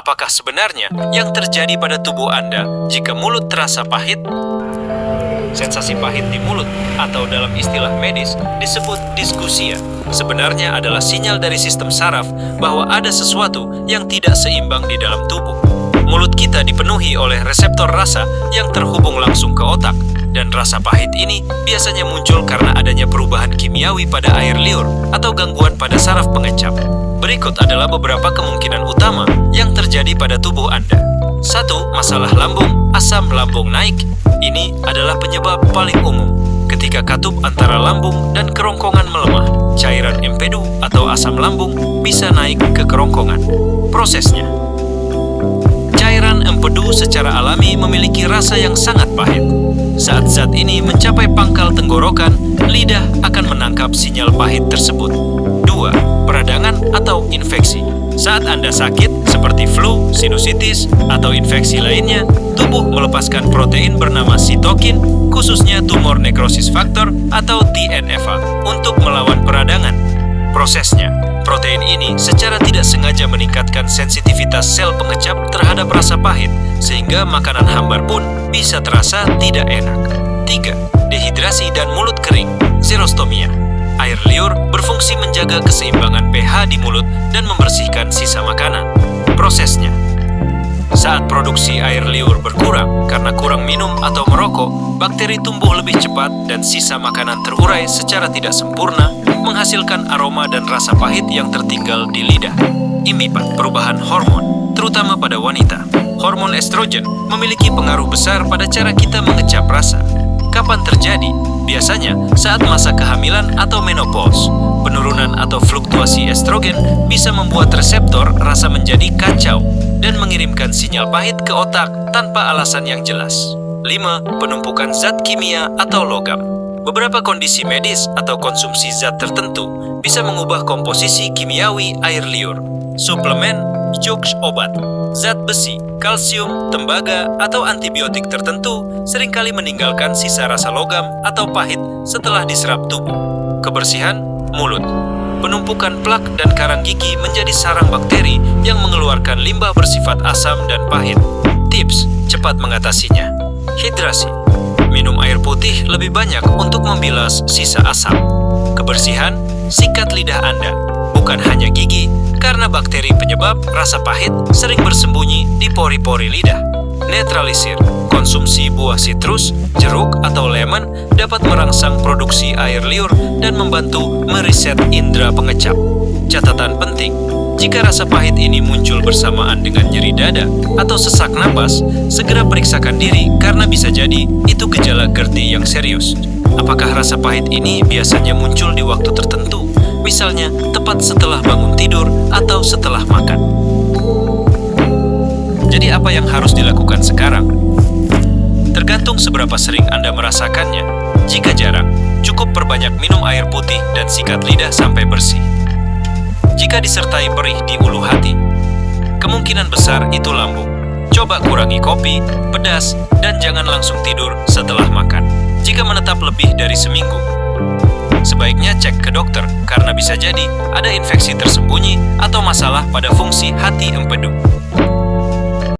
Apakah sebenarnya yang terjadi pada tubuh Anda jika mulut terasa pahit? Sensasi pahit di mulut, atau dalam istilah medis disebut dysgeusia, sebenarnya adalah sinyal dari sistem saraf bahwa ada sesuatu yang tidak seimbang di dalam tubuh. Mulut kita dipenuhi oleh reseptor rasa yang terhubung langsung ke otak, dan rasa pahit ini biasanya muncul karena adanya perubahan kimiawi pada air liur atau gangguan pada saraf pengecap. Berikut adalah beberapa kemungkinan utama yang terjadi pada tubuh Anda. 1. Masalah lambung, asam lambung naik. Ini adalah penyebab paling umum. Ketika katup antara lambung dan kerongkongan melemah, cairan empedu atau asam lambung bisa naik ke kerongkongan. Prosesnya, cairan empedu secara alami memiliki rasa yang sangat pahit. Saat zat ini mencapai pangkal tenggorokan, lidah akan menangkap sinyal pahit tersebut. 2. Peradangan atau infeksi. Saat Anda sakit, seperti flu, sinusitis, atau infeksi lainnya, tubuh melepaskan protein bernama sitokin, khususnya tumor necrosis factor atau TNFA, untuk melawan peradangan. Prosesnya, protein ini secara tidak sengaja meningkatkan sensitivitas sel pengecap terhadap rasa pahit, sehingga makanan hambar pun bisa terasa tidak enak. 3. Dehidrasi dan mulut kering, xerostomia. Air liur berfungsi menjaga keseimbangan pH di mulut dan membersihkan sisa makanan. Prosesnya, saat produksi air liur berkurang karena kurang minum atau merokok, bakteri tumbuh lebih cepat dan sisa makanan terurai secara tidak sempurna, menghasilkan aroma dan rasa pahit yang tertinggal di lidah. 4. Perubahan hormon, terutama pada wanita. Hormon estrogen memiliki pengaruh besar pada cara kita mengecap rasa. Kapan terjadi? Biasanya saat masa kehamilan atau menopause. Penurunan atau fluktuasi estrogen bisa membuat reseptor rasa menjadi kacau dan mengirimkan sinyal pahit ke otak tanpa alasan yang jelas. 5. Penumpukan zat kimia atau logam. Beberapa kondisi medis atau konsumsi zat tertentu bisa mengubah komposisi kimiawi air liur. Suplemen, jux obat, zat besi, kalsium, tembaga, atau antibiotik tertentu seringkali meninggalkan sisa rasa logam atau pahit setelah diserap tubuh. Kebersihan mulut. Penumpukan plak dan karang gigi menjadi sarang bakteri yang mengeluarkan limbah bersifat asam dan pahit. Tips cepat mengatasinya. Hidrasi. Minum air putih lebih banyak untuk membilas sisa asam. Kebersihan, sikat lidah Anda, bukan hanya gigi, karena bakteri penyebab rasa pahit sering bersembunyi di pori-pori lidah. Netralisir. Konsumsi buah sitrus, jeruk, atau lemon dapat merangsang produksi air liur dan membantu mereset indera pengecap. Catatan penting, jika rasa pahit ini muncul bersamaan dengan nyeri dada atau sesak napas, segera periksakan diri karena bisa jadi itu gejala GERD yang serius. Apakah rasa pahit ini biasanya muncul di waktu tertentu? Misalnya, tepat setelah bangun tidur atau setelah makan. Jadi apa yang harus dilakukan sekarang? Tergantung seberapa sering Anda merasakannya. Jika jarang, cukup perbanyak minum air putih dan sikat lidah sampai bersih. Jika disertai perih di ulu hati, kemungkinan besar itu lambung. Coba kurangi kopi, pedas, dan jangan langsung tidur setelah makan. Jika menetap lebih dari seminggu, sebaiknya cek ke dokter karena bisa jadi ada infeksi tersembunyi atau masalah pada fungsi hati empedu.